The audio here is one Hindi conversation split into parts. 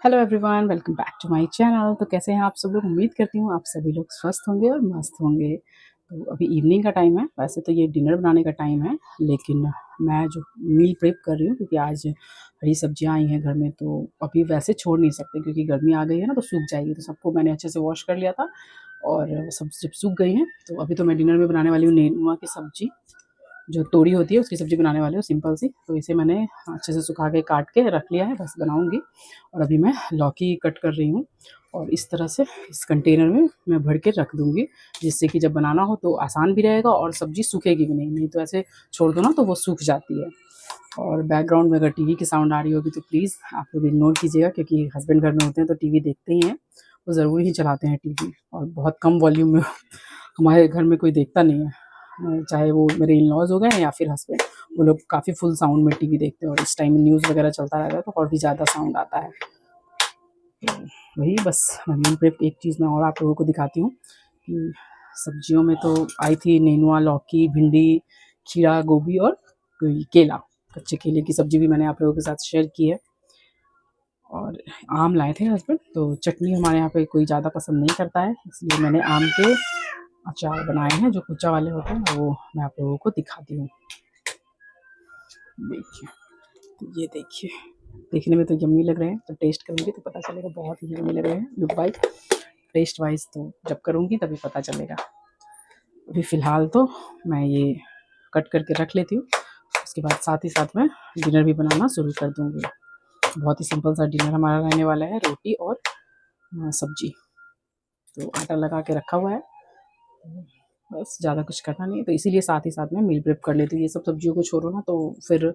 Hello everyone, welcome back to my channel. तो कैसे हैं आप सब लोग? उम्मीद करती हूँ आप सभी लोग स्वस्थ होंगे और मस्त होंगे। तो अभी इवनिंग का टाइम है, वैसे तो ये डिनर बनाने का टाइम है, लेकिन मैं जो मील प्रेप कर रही हूँ क्योंकि आज हरी सब्जियाँ आई हैं घर में, तो अभी वैसे छोड़ नहीं सकते क्योंकि गर्मी आ गई है ना, तो सूख जाएगी। तो सबको मैंने अच्छे से वॉश कर लिया था और सब जब सूख गई हैं तो अभी तो मैं डिनर में बनाने वाली हूँ नेनुआ की सब्जी। जो तोरी होती है उसकी सब्ज़ी बनाने वाली हूँ सिंपल सी। तो इसे मैंने अच्छे से सुखा के काट के रख लिया है, बस बनाऊँगी। और अभी मैं लौकी कट कर रही हूँ और इस तरह से इस कंटेनर में मैं भर के रख दूँगी, जिससे कि जब बनाना हो तो आसान भी रहेगा और सब्ज़ी सूखेगी भी नहीं। नहीं तो ऐसे छोड़ दो ना तो वो सूख जाती है। और बैकग्राउंड में अगर टीवी की साउंड आ रही होगी तो प्लीज़ आप लोग इग्नोर कीजिएगा, क्योंकि हस्बैंड घर में होते हैं तो टीवी देखते ही हैं, वो ज़रूर ही चलाते हैं टीवी, और बहुत कम वॉल्यूम में। हमारे घर में कोई देखता नहीं है, चाहे वो मेरे इन-लॉज़ हो गए या फिर हस्बैंड, वो लोग काफ़ी फुल साउंड में टीवी देखते हैं और इस टाइम न्यूज़ वगैरह चलता रहता है तो और भी ज़्यादा साउंड आता है। तो वही बस मील प्रेप एक चीज़ मैं और आप लोगों को दिखाती हूँ कि सब्जियों में तो आई थी नेनुआ, लौकी, भिंडी, खीरा, गोभी और कोई केला। कच्चे केले की सब्ज़ी भी मैंने आप लोगों के साथ शेयर की है। और आम लाए थे हस्बैंड, तो चटनी हमारे यहाँ पे कोई ज़्यादा पसंद नहीं करता है, इसलिए मैंने आम के अचार बनाए हैं जो कुच्चा वाले होते हैं, वो मैं आप लोगों को दिखाती हूँ। देखिए, तो ये देखिए, देखने में तो यम्मी लग रहे हैं, तो टेस्ट करूँगी तो पता चलेगा बहुत ही यम्मी लग रहे हैं लुक वाइज़। टेस्ट वाइज़ तो जब करूँगी तभी पता चलेगा। अभी फ़िलहाल तो मैं ये कट करके रख लेती हूँ, उसके बाद साथ ही साथ मैं डिनर भी बनाना शुरू कर दूँगी। बहुत ही सिंपल सा डिनर हमारा रहने वाला है, रोटी और सब्ज़ी। तो आटा लगा के रखा हुआ है, बस ज़्यादा कुछ करना नहीं है, तो इसीलिए साथ ही साथ में मील प्रेप कर लेती हूँ। ये सब सब्जियों को छोड़ो ना तो फिर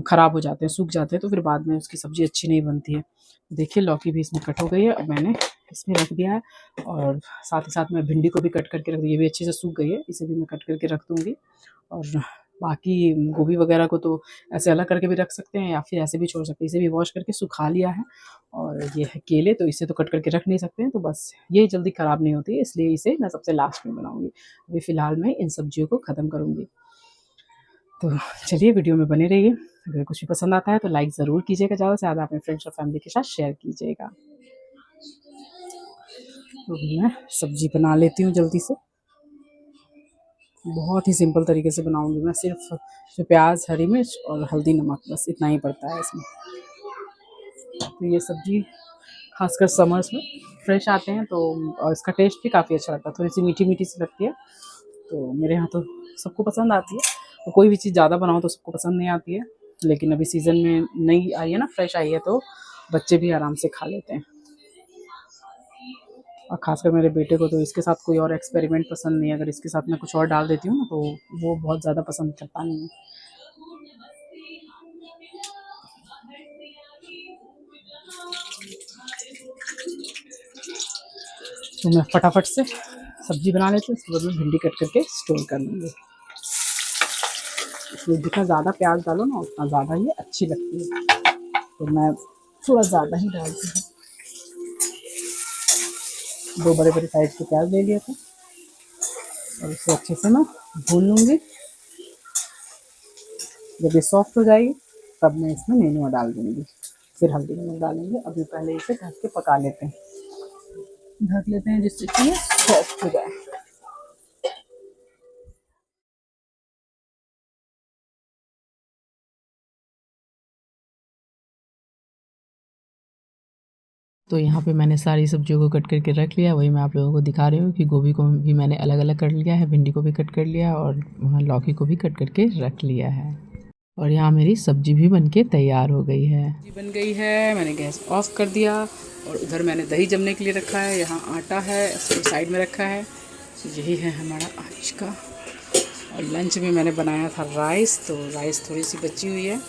ख़राब हो जाते हैं, सूख जाते हैं, तो फिर बाद में उसकी सब्ज़ी अच्छी नहीं बनती है। देखिए लौकी भी इसमें कट हो गई है, अब मैंने इसमें रख दिया है और साथ ही साथ मैं भिंडी को भी कट करके रख दी, ये भी अच्छे से सूख गई है, इसे भी मैं कट करके रख दूँगी। और बाकी गोभी वगैरह को तो ऐसे अलग करके भी रख सकते हैं या फिर ऐसे भी छोड़ सकते हैं। इसे भी वॉश करके सुखा लिया है। और ये है केले, तो इसे तो कट करके रख नहीं सकते हैं, तो बस ये जल्दी ख़राब नहीं होती है, इसलिए इसे मैं सबसे लास्ट में बनाऊँगी। अभी फ़िलहाल मैं इन सब्जियों को ख़त्म करूँगी। तो चलिए वीडियो में बने रहिए। अगर कुछ भी पसंद आता है तो लाइक ज़रूर कीजिएगा, ज़्यादा से ज़्यादा अपने फ्रेंड्स और फैमिली के साथ शेयर कीजिएगा। तो मैं सब्ज़ी बना लेती हूँ जल्दी से। बहुत ही सिंपल तरीके से बनाऊँगी मैं, सिर्फ़ प्याज़, हरी मिर्च और हल्दी, नमक, बस इतना ही पड़ता है इसमें। तो ये सब्ज़ी ख़ासकर समर्स में फ्रेश आते हैं तो और इसका टेस्ट भी काफ़ी अच्छा लगता है, थोड़ी-सी मीठी-मीठी सी लगती है। तो मेरे यहाँ तो सबको पसंद आती है। तो कोई भी चीज़ ज़्यादा बनाओ तो सबको पसंद नहीं आती है, लेकिन अभी सीज़न में नई आई है ना, फ्रेश आई है, तो बच्चे भी आराम से खा लेते हैं। और ख़ासकर मेरे बेटे को तो इसके साथ कोई और एक्सपेरिमेंट पसंद नहीं है, अगर इसके साथ मैं कुछ और डाल देती हूँ ना तो वो बहुत ज़्यादा पसंद करता नहीं है। तो मैं फटाफट से सब्ज़ी बना लेती हूँ, उसके बाद में भिंडी कट करके स्टोर कर लूँगी। इसमें जितना ज़्यादा प्याज़ डालो ना उतना ज़्यादा ये अच्छी लगती है, तो मैं थोड़ा ज़्यादा ही डालती हूँ। 2 बड़े-बड़े साइज़ के प्याज़ ले लिए थे और इसे अच्छे से मैं भून लूँगी। जब ये सॉफ्ट हो जाएगी तब मैं इसमें नेनुआ डाल दूँगी, फिर हल्दी नमक डालेंगे। अभी पहले इसे ढक के पका लेते हैं, ढक लेते हैं जिससे कि ये सॉफ्ट हो जाए। तो यहाँ पे मैंने सारी सब्जियों को कट करके रख लिया, वही मैं आप लोगों को दिखा रही हूँ कि गोभी को भी मैंने अलग-अलग कर लिया है, भिंडी को भी कट कर लिया और लौकी को भी कट करके रख लिया है। और यहाँ मेरी सब्जी भी बनके तैयार हो गई है। सब्जी बन गई है, मैंने गैस ऑफ कर दिया और उधर मैंने दही जमने के लिए रखा है, यहाँ आटा है, इसको साइड में रखा है। तो यही है हमारा आज का। और लंच में मैंने बनाया था राइस, तो राइस थोड़ी सी बची हुई है।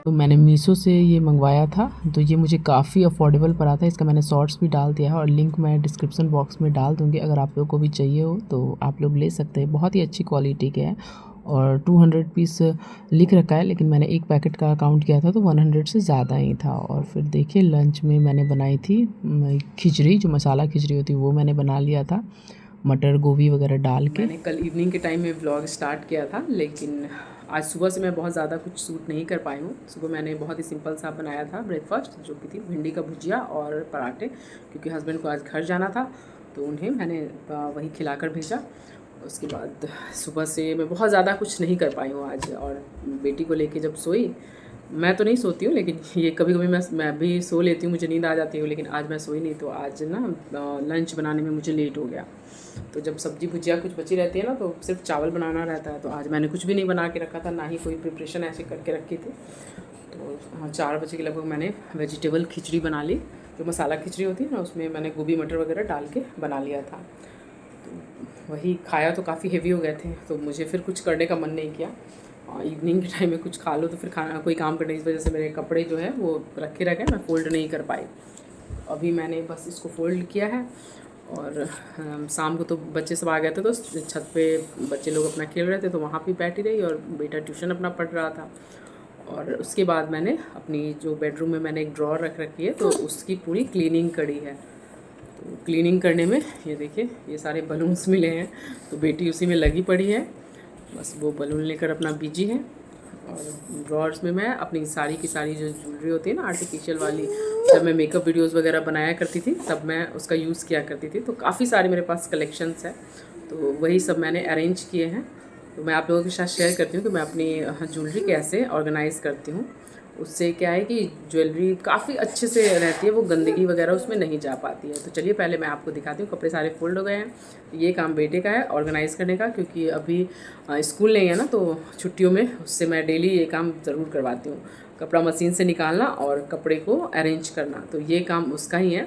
तो मैंने मीशो से ये मंगवाया था, तो ये मुझे काफ़ी अफोर्डेबल पड़ा था। इसका मैंने शॉर्ट्स भी डाल दिया है और लिंक मैं डिस्क्रिप्शन बॉक्स में डाल दूँगी, अगर आप लोगों को भी चाहिए हो तो आप लोग ले सकते हैं। बहुत ही अच्छी क्वालिटी के हैं और 200 पीस लिख रखा है, लेकिन मैंने एक पैकेट का काउंट किया था तो 100 से ज़्यादा ही था। और फिर देखिए लंच में मैंने बनाई थी खिचड़ी, जो मसाला खिचड़ी होती है वो मैंने बना लिया था, मटर गोभी वगैरह डाल के। मैंने कल इवनिंग के टाइम में व्लॉग स्टार्ट किया था, लेकिन आज सुबह से मैं बहुत ज़्यादा कुछ शूट नहीं कर पाई हूँ। सुबह मैंने बहुत ही सिंपल सा बनाया था ब्रेकफास्ट, जो कि थी भिंडी का भुजिया और पराठे, क्योंकि हस्बैंड को आज घर जाना था तो उन्हें मैंने वही खिलाकर भेजा। उसके बाद सुबह से मैं बहुत ज़्यादा कुछ नहीं कर पाई हूँ आज। और बेटी को लेके जब सोई, मैं तो नहीं सोती हूँ लेकिन ये कभी कभी मैं भी सो लेती हूँ, मुझे नींद आ जाती है, लेकिन आज मैं सोई नहीं। तो आज ना लंच बनाने में मुझे लेट हो गया। तो जब सब्ज़ी भुजिया कुछ बची रहती है ना तो सिर्फ चावल बनाना रहता है। तो आज मैंने कुछ भी नहीं बना के रखा था, ना ही कोई प्रिपरेशन ऐसे करके रखी थी। तो 4 बजे के लगभग मैंने वेजिटेबल खिचड़ी बना ली, जो मसाला खिचड़ी होती है ना, उसमें मैंने गोभी मटर वगैरह डाल के बना लिया था। तो वही खाया तो काफ़ी हेवी हो गए थे, तो मुझे फिर कुछ करने का मन नहीं किया। इवनिंग के टाइम में कुछ खा लो तो फिर खाना कोई काम करने की वजह से मेरे कपड़े जो है वो रखे रह गए, मैं फ़ोल्ड नहीं कर पाई। अभी मैंने बस इसको फ़ोल्ड किया है। और शाम को तो बच्चे सब आ गए थे तो छत पे बच्चे लोग अपना खेल रहे थे, तो वहाँ पे बैठी रही और बेटा ट्यूशन अपना पढ़ रहा था। और उसके बाद मैंने अपनी जो बेडरूम में मैंने एक ड्रॉर रख रखी है तो उसकी पूरी क्लीनिंग करी है। तो क्लीनिंग करने में ये देखिए ये सारे बलून्स मिले हैं, तो बेटी उसी में लगी पड़ी है, बस वो बलून लेकर अपना बिजी है। और ड्रॉर्स में मैं अपनी सारी की सारी जो ज्वेलरी होती है ना आर्टिफिशियल वाली, जब मैं मेकअप वीडियोस वगैरह बनाया करती थी तब मैं उसका यूज़ किया करती थी। तो काफ़ी सारे मेरे पास कलेक्शंस है, तो वही सब मैंने अरेंज किए हैं। तो मैं आप लोगों के साथ शेयर करती हूँ कि मैं अपनी ज्वेलरी कैसे ऑर्गेनाइज़ करती हूँ। उससे क्या है कि ज्वेलरी काफ़ी अच्छे से रहती है, वो गंदगी वगैरह उसमें नहीं जा पाती है। तो चलिए पहले मैं आपको दिखाती हूँ। कपड़े सारे फोल्ड हो गए हैं, ये काम बेटे का है ऑर्गेनाइज़ करने का, क्योंकि अभी स्कूल नहीं है ना, तो छुट्टियों में उससे मैं डेली ये काम ज़रूर करवाती हूँ, कपड़ा मशीन से निकालना और कपड़े को अरेंज करना। तो ये काम उसका ही है,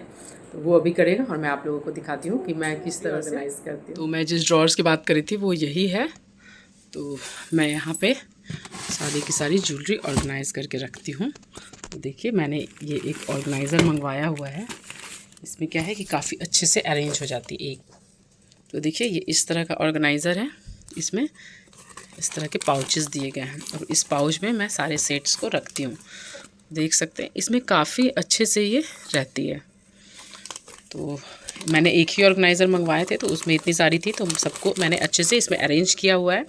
तो वो अभी करेगा और मैं आप लोगों को दिखाती हूँ कि मैं किस तरह से ऑर्गेनाइज़ करती हूँ। तो मैं जिस ड्रॉर्स की बात करी थी वो यही है। तो मैं यहाँ पे सारी की सारी ज्वेलरी ऑर्गेनाइज़ करके रखती हूँ। तो देखिए मैंने ये एक ऑर्गेनाइज़र मंगवाया हुआ है, इसमें क्या है कि काफ़ी अच्छे से अरेंज हो जाती है एक। तो देखिए ये इस तरह का ऑर्गेनाइज़र है, इसमें इस तरह के पाउचेस दिए गए हैं और इस पाउच में मैं सारे सेट्स को रखती हूँ। देख सकते हैं इसमें काफ़ी अच्छे से ये रहती है। तो मैंने एक ही ऑर्गेनाइज़र मंगवाए थे तो उसमें इतनी सारी थी, तो सबको मैंने अच्छे से इसमें अरेंज किया हुआ है।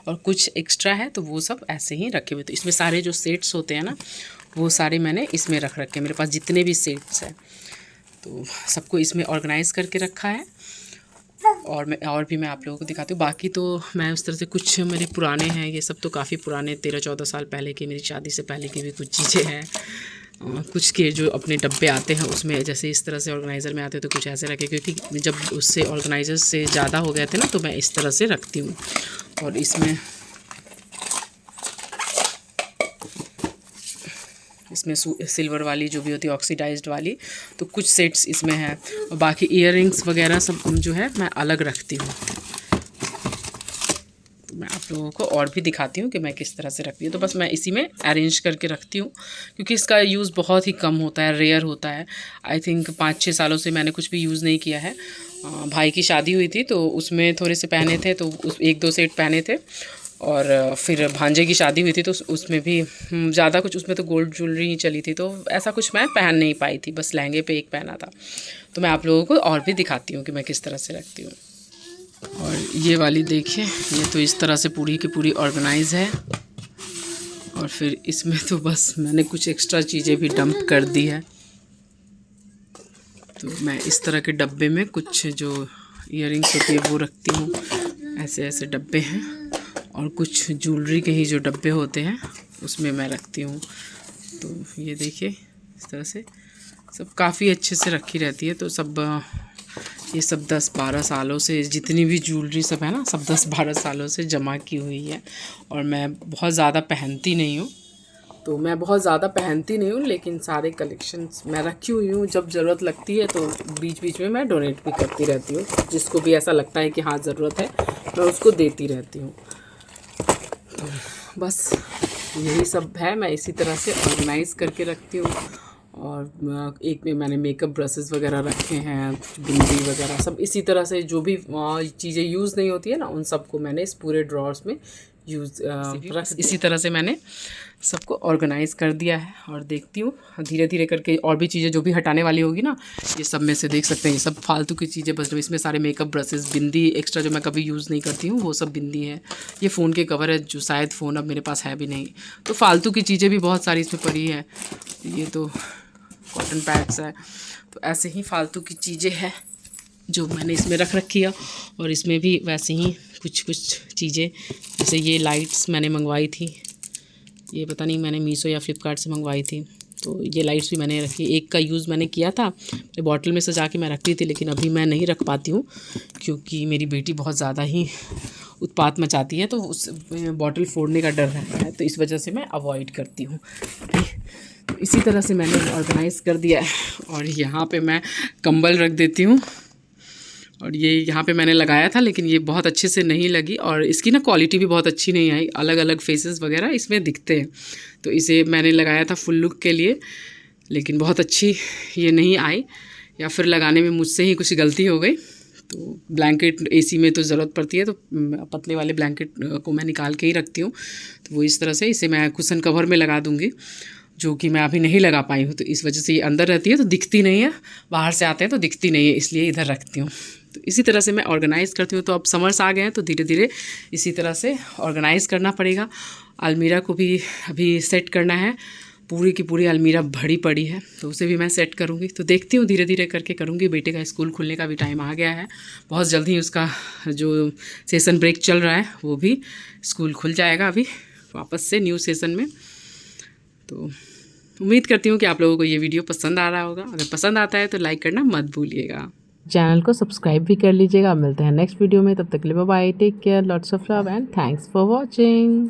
और कुछ एक्स्ट्रा है तो वो सब ऐसे ही रखे हुए थे। इसमें सारे जो सेट्स होते हैं ना वो सारे मैंने इसमें रख रखे हैं, मेरे पास जितने भी सेट्स हैं तो सबको इसमें ऑर्गेनाइज़ करके रखा है। और भी मैं आप लोगों को दिखाती हूँ। बाकी तो मैं उस तरह से कुछ मेरे पुराने हैं, ये सब तो काफ़ी पुराने 13-14 साल पहले की, मेरी शादी से पहले की भी कुछ चीज़ें हैं। कुछ के जो अपने डब्बे आते हैं उसमें जैसे इस तरह से ऑर्गेनाइज़र में आते हैं तो कुछ ऐसे रखे, क्योंकि जब उससे ऑर्गेनाइज़र से ज़्यादा हो गए थे ना तो मैं इस तरह से रखती हूँ। और इसमें सिल्वर वाली जो भी होती है ऑक्सीडाइज्ड वाली, तो कुछ सेट्स इसमें हैं। और बाकी ईयररिंग्स वगैरह सब जो है मैं अलग रखती हूँ। मैं आप लोगों को और भी दिखाती हूँ कि मैं किस तरह से रखती हूँ। तो बस मैं इसी में अरेंज करके रखती हूँ, क्योंकि इसका यूज़ बहुत ही कम होता है, रेयर होता है। आई थिंक 5-6 सालों से मैंने कुछ भी यूज़ नहीं किया है। भाई की शादी हुई थी तो उसमें थोड़े से पहने थे, तो उस 1-2 सेट पहने थे। और फिर भांजे की शादी हुई थी तो उसमें भी ज़्यादा कुछ, उसमें तो गोल्ड ज्वेलरी ही चली थी, तो ऐसा कुछ मैं पहन नहीं पाई थी, बस लहंगे पे एक पहना था। तो मैं आप लोगों को और भी दिखाती हूँ कि मैं किस तरह से रखती हूँ। और ये वाली देखिए, ये तो इस तरह से पूरी की पूरी ऑर्गेनाइज़ है। और फिर इसमें तो बस मैंने कुछ एक्स्ट्रा चीज़ें भी डंप कर दी है। तो मैं इस तरह के डब्बे में कुछ जो ईयरिंग्स होती है वो रखती हूँ, ऐसे ऐसे डब्बे हैं। और कुछ ज्वेलरी के ही जो डब्बे होते हैं उसमें मैं रखती हूँ। तो ये देखिए इस तरह से सब काफ़ी अच्छे से रखी रहती है। तो सब ये सब 10-12 सालों से जितनी भी ज्वेलरी सब है ना, सब 10-12 सालों से जमा की हुई है। और मैं बहुत ज़्यादा पहनती नहीं हूँ, लेकिन सारे कलेक्शंस मैं रखी हुई हूँ। जब ज़रूरत लगती है तो बीच बीच में मैं डोनेट भी करती रहती हूँ, जिसको भी ऐसा लगता है कि हाँ ज़रूरत है मैं उसको देती रहती हूँ। तो बस यही सब है, मैं इसी तरह से ऑर्गेनाइज़ करके रखती हूँ। और एक में मैंने मेकअप ब्रशेस वगैरह रखे हैं, बिंदी वगैरह सब इसी तरह से, जो भी चीज़ें यूज़ नहीं होती है ना उन सबको मैंने इस पूरे ड्रॉर्स में इसी तरह से मैंने सबको ऑर्गेनाइज़ कर दिया है और देखती हूँ धीरे धीरे करके और भी चीज़ें जो भी हटाने वाली होगी ना, ये सब में से देख सकते हैं, ये सब फालतू की चीज़ें बच रही। इसमें सारे मेकअप ब्रशेस, बिंदी एक्स्ट्रा जो मैं कभी यूज़ नहीं करती हूँ वो सब बिंदी है। ये फ़ोन के कवर है जो शायद फ़ोन अब मेरे पास है भी नहीं। तो फालतू की चीज़ें भी बहुत सारी इसमें पड़ी है। ये तो कॉटन पैड्स है, तो ऐसे ही फालतू की चीज़ें हैं जो मैंने इसमें रख रखी है। और इसमें भी वैसे ही कुछ कुछ चीज़ें, जैसे ये लाइट्स मैंने मंगवाई थी, ये पता नहीं मैंने मीशो या फ्लिपकार्ट से मंगवाई थी। तो ये लाइट्स भी मैंने रखी, एक का यूज़ मैंने किया था, बॉटल में सजा के मैं रखती थी, लेकिन अभी मैं नहीं रख पाती हूँ क्योंकि मेरी बेटी बहुत ज़्यादा ही उत्पात मचाती है, तो उस बॉटल फोड़ने का डर रहता है, तो इस वजह से मैं अवॉइड करती हूँ। तो इसी तरह से मैंने ऑर्गेनाइज़ कर दिया है। और यहाँ पे मैं कंबल रख देती हूँ, और ये यहाँ पे मैंने लगाया था लेकिन ये बहुत अच्छे से नहीं लगी, और इसकी ना क्वालिटी भी बहुत अच्छी नहीं आई, अलग अलग फेसेस वगैरह इसमें दिखते हैं। तो इसे मैंने लगाया था फुल लुक के लिए, लेकिन बहुत अच्छी ये नहीं आई, या फिर लगाने में मुझसे ही कुछ गलती हो गई। तो ब्लैंकेट एसी में तो ज़रूरत पड़ती है, तो पतले वाले ब्लैंकेट को मैं निकाल के ही रखती हूँ। तो वो इस तरह से इसे मैं कुशन कवर में लगा दूँगी, जो कि मैं अभी नहीं लगा पाई हूँ। तो इस वजह से ये अंदर रहती है तो दिखती नहीं है, बाहर से आते हैं तो दिखती नहीं है, इसलिए इधर रखती हूँ। तो इसी तरह से मैं ऑर्गेनाइज़ करती हूँ। तो अब समर्स आ गए हैं तो धीरे धीरे इसी तरह से ऑर्गेनाइज़ करना पड़ेगा। अलमीरा को भी अभी सेट करना है, पूरी की पूरी अलमीरा भरी पड़ी है, तो उसे भी मैं सेट करूँगी। तो देखती हूँ धीरे धीरे करके करूँगी। बेटे का स्कूल खुलने का भी टाइम आ गया है, बहुत जल्दी उसका जो सेशन ब्रेक चल रहा है वो भी स्कूल खुल जाएगा अभी वापस से न्यू सेशन में। तो उम्मीद करती हूँ कि आप लोगों को ये वीडियो पसंद आ रहा होगा। अगर पसंद आता है तो लाइक करना मत भूलिएगा, चैनल को सब्सक्राइब भी कर लीजिएगा। मिलते हैं नेक्स्ट वीडियो में, तब तक के लिए bye bye, take care, lots of love and thanks for watching.